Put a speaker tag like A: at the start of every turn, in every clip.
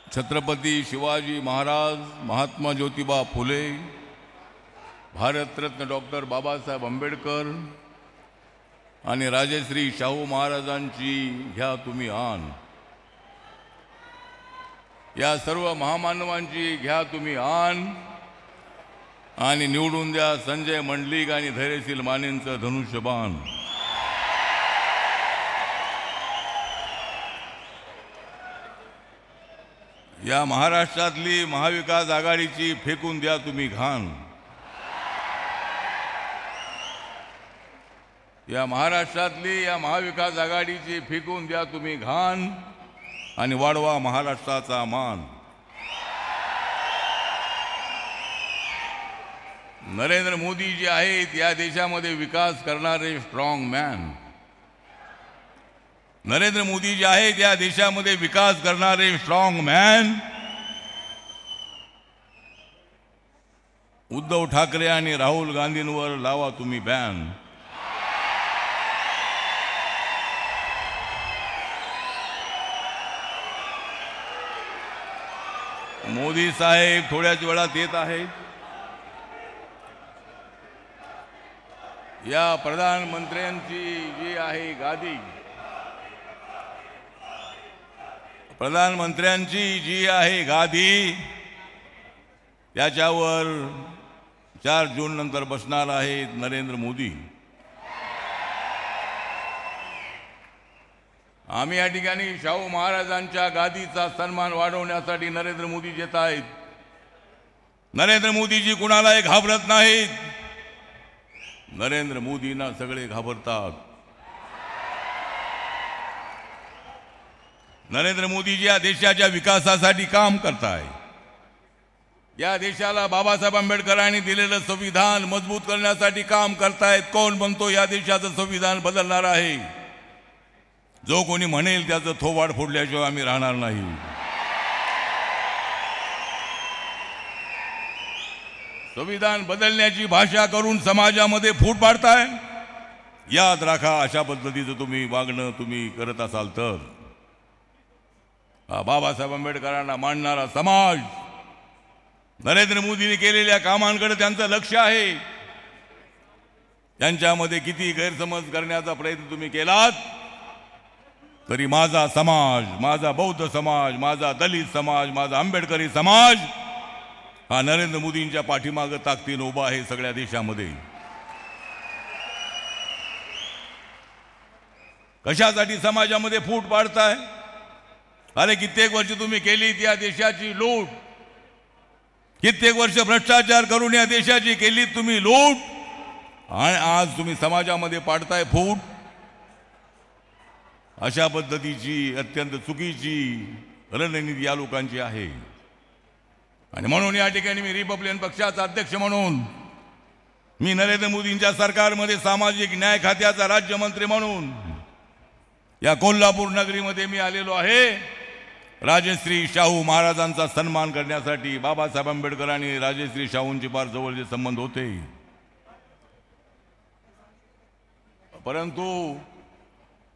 A: Chhatrapati Shivaji Maharaj, Mahatma Jyotiba Phule, Bharat Ratna doctor Babasaheb Ambedkar आणि राजश्री शाहू महाराजांची घ्या तुम्ही आन। या सर्व महामानवांची घ्या तुम्ही आन आणि निवडून द्या संजय मंडलिक आणि धैर्यशील मानेंचं धनुष्यबाण। या महाराष्ट्रातली महाविकास आघाडीची फेकून द्या तुम्ही घाण। या महाराष्ट्रातली या महाविकास आघाडीची फेकून द्या तुम्ही घाण आणि वाढवा महाराष्ट्राचा मान। नरेंद्र मोदी जे आहेत या देशामध्ये विकास करणारे स्ट्रॉंग मॅन। नरेंद्र मोदी जे आहेत या देशामध्ये विकास करणारे स्ट्रॉंग मॅन। उद्धव ठाकरे आणि राहुल गांधींवर लावा तुम्ही बॅन। मोदी साहेब थोड्याच वेळात येत आहेत। या प्रधानमंत्र्यांची जी आहे गादी, प्रधानमंत्र्यांची जी आहे गादी, त्याच्यावर 4 जून नंतर बसणार आहेत नरेंद्र मोदी। आम्ही या ठिकाणी शाहू महाराजांच्या गादीचा सन्मान वाढवण्यासाठी नरेंद्र मोदी येत आहेत। नरेंद्र मोदीजी कुणालाही घाबरत नाहीत। नरेंद्र मोदींना सगळे घाबरतात। नरेंद्र मोदीजी या देशाच्या विकासासाठी काम करताय। या देशाला बाबासाहेब आंबेडकरांनी दिलेलं संविधान मजबूत करण्यासाठी काम करतायत। कोण म्हणतो या देशाचं संविधान बदलणार आहे? जो कोणी म्हणेल त्याचं थोबाड फोडल्याशिवाय आम्ही राहणार नाही। संविधान बदलण्याची भाषा करून समाजामध्ये फूट पाडताय। याद राखा, अशा पद्धतीचं तुम्ही वागणं तुम्ही करत असाल तर बाबासाहेब आंबेडकरांना मानणारा समाज नरेंद्र मोदींनी केलेल्या कामांकडे त्यांचं लक्ष आहे। त्यांच्यामध्ये किती गैरसमज करण्याचा प्रयत्न तुम्ही केलात तरी माझा समाज, माझा बौद्ध समाज, माझा दलित समाज, माझा आंबेडकरी समाज हा नरेंद्र मोदींच्या पाठीमागे ताकदीने उभा आहे सगळ्या देशामध्ये। कशासाठी समाजामध्ये फूट पाडताय? अरे कित्येक वर्ष तुम्ही केली या देशाची लूट, कित्येक वर्ष भ्रष्टाचार करून या देशाची केली तुम्ही लूट, आणि आज तुम्ही समाजामध्ये पाडताय फूट। अशा पद्धतीची अत्यंत चुकीची रणनीती या लोकांची आहे। आणि म्हणून या ठिकाणी मी रिपब्लिकन पक्षाचा अध्यक्ष म्हणून, मी नरेंद्र मोदींच्या सरकारमध्ये सामाजिक न्याय खात्याचा राज्यमंत्री म्हणून या कोल्हापूर नगरीमध्ये मी आलेलो आहे राजश्री शाहू महाराजांचा सन्मान करण्यासाठी। बाबासाहेब आंबेडकर आणि राजश्री शाहूंचे फार जवळचे संबंध होते, परंतु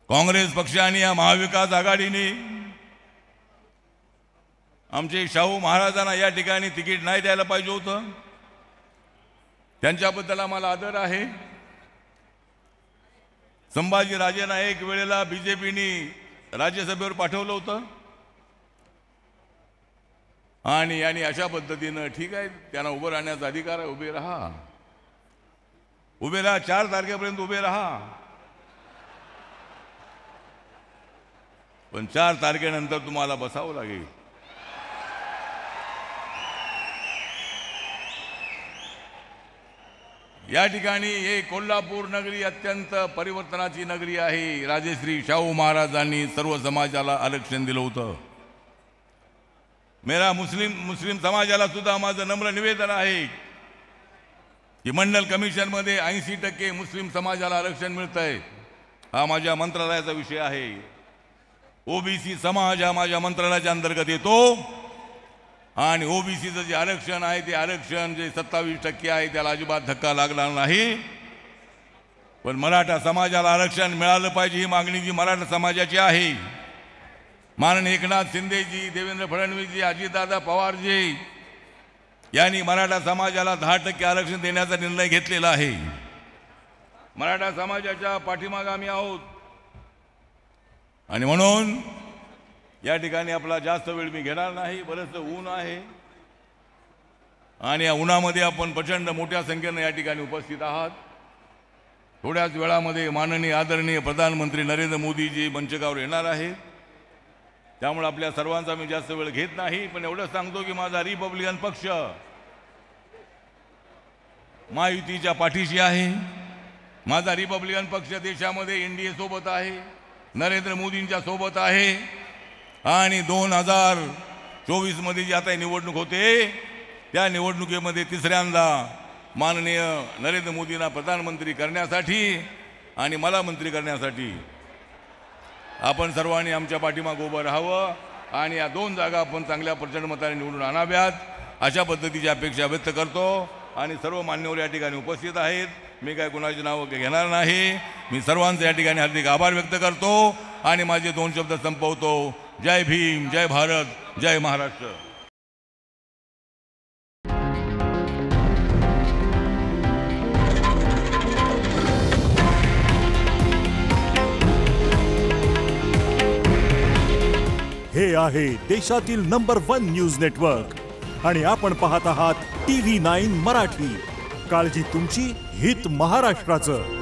A: काँग्रेस पक्ष आणि या महाविकास आघाडीने आमचे शाहू महाराजांना या ठिकाणी तिकीट नाही द्यायला पाहिजे होतं। त्यांच्याबद्दल आम्हाला आदर आहे। संभाजी राजेंना एक वेळेला बीजेपीने राज्यसभेवर पाठवलं होतं आणि अशा पद्धतीनं ठीक आहे, त्यांना उभं राहण्याचा अधिकार आहे, उभे राहा, उभे राहा, 4 तारखेपर्यंत उभे राहा। पण 4 तारखेनंतर तुम्हाला बसावं लागेल। या ठिकाणी हे कोल्हापूर नगरी अत्यंत परिवर्तनाची नगरी आहे। राजश्री शाहू महाराजांनी सर्व समाजाला आरक्षण दिलं होतं। मेरा मुस्लिम समाजाला सुद्धा माझं नम्र निवेदन आहे की मंडल कमिशनमध्ये 80% मुस्लिम समाजाला आरक्षण मिळतंय। हा माझ्या मंत्रालयाचा विषय आहे। ओबीसी समाज हा माझ्या मंत्रालयाच्या अंतर्गत येतो आणि ओबीसीचं जे आरक्षण आहे ते आरक्षण जे 27% आहे त्याला अजिबात धक्का लागणार नाही। पण मराठा समाजाला आरक्षण मिळालं पाहिजे ही मागणी जी मराठा समाजाची आहे। माननीय एकनाथ शिंदेजी, देवेंद्र फडणवीसजी, अजितदादा पवारजी यांनी मराठा समाजाला 10% आरक्षण देण्याचा निर्णय घेतलेला आहे. मराठा समाजाच्या पाठीमागे आम्ही आहोत आणि म्हणून या ठिकाणी आपला जास्त वेळ मी घेणार नाही. बरंच ऊन आहे आणि या उन्हामध्ये आपण प्रचंड मोठ्या संख्येनं या ठिकाणी उपस्थित आहात. थोड्याच वेळामध्ये माननीय आदरणीय प्रधानमंत्री नरेंद्र मोदीजी मंचकावर येणार आहेत. त्यामुळे आपल्या सर्वांचा मी जास्त वेळ घेत नाही, पण एवढंच सांगतो की माझा रिपब्लिकन पक्ष महायुतीच्या पाठीशी आहे. माझा रिपब्लिकन पक्ष देशामध्ये NDA सोबत आहे, नरेंद्र मोदींच्या सोबत आहे आणि 2024 मध्ये जी आता निवडणूक होते त्या निवडणुकीमध्ये तिसऱ्यांदा माननीय नरेंद्र मोदींना प्रधानमंत्री करण्यासाठी आणि मला मंत्री करण्यासाठी आपण सर्वांनी आमच्या पाठीमागे उभं राहावं आणि या 2 जागा आपण चांगल्या प्रचंड मताने निवडून आणाव्यात अशा पद्धतीची अपेक्षा व्यक्त करतो. आणि सर्व मान्यवर या ठिकाणी उपस्थित आहेत. मी काय कुणाची नावं घेणार नाही. मी सर्वांचे या ठिकाणी हार्दिक आभार व्यक्त करतो आणि माझे 2 शब्द संपवतो. जय भीम, जय भारत, जय महाराष्ट्र.
B: हे आहे देशातील नंबर 1 न्यूज नेटवर्क आणि आपण पाहत आहात TV9 मराठी. काळजी तुमची, हित महाराष्ट्राचं.